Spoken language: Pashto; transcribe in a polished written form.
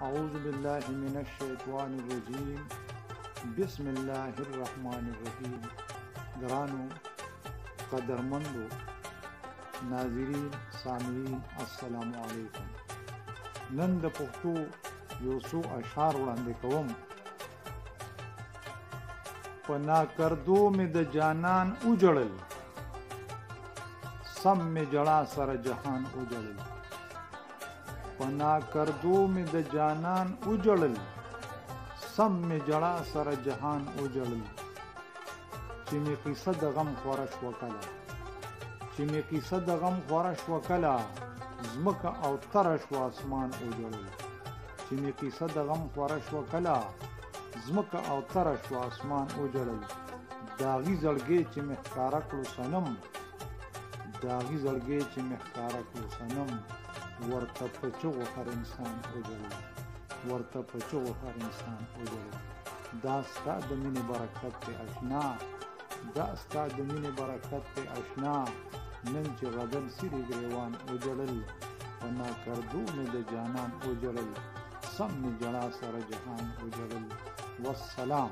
اعوذ بالله من الشیطان الرجیم بسم الله الرحمن الرحیم. گرانو قدرمندو ناظرین سامعین السلام علیکم. نن د پښتو یو څو اشعار وړاندې کوم. په ناکردو مې د جانان وجړل، سم مې جړا سره جهان وجړل. په ناکردو مې د جانان وجړل، سم مې جړا سره جهان وجړل. چې مې قصه د غم خوره شوه کله، چې مې قصه د غم خوره شوه کله، ځمکه او تره شوه اسمان وجړل. چې مې قصه د غم خوره شوه کله، ځمکه او تره شوه اسمان وجړل. داغي زړګی چې مې ښکاره کړو صنم، داغي زړګی چې مې ښکاره کړو صنم، ورته په چغو هر انسان وجړل، ورته په چغو هر انسان وجړل. دا ستا د مینې برکت دی اشنا، دا ستا د مینې برکت دی اشنا. نن چې غدل سری ګریوان وجړل، په ناکردو مې د جانان وجړل، سم مې جړا سره جهان وجړل. والسلام.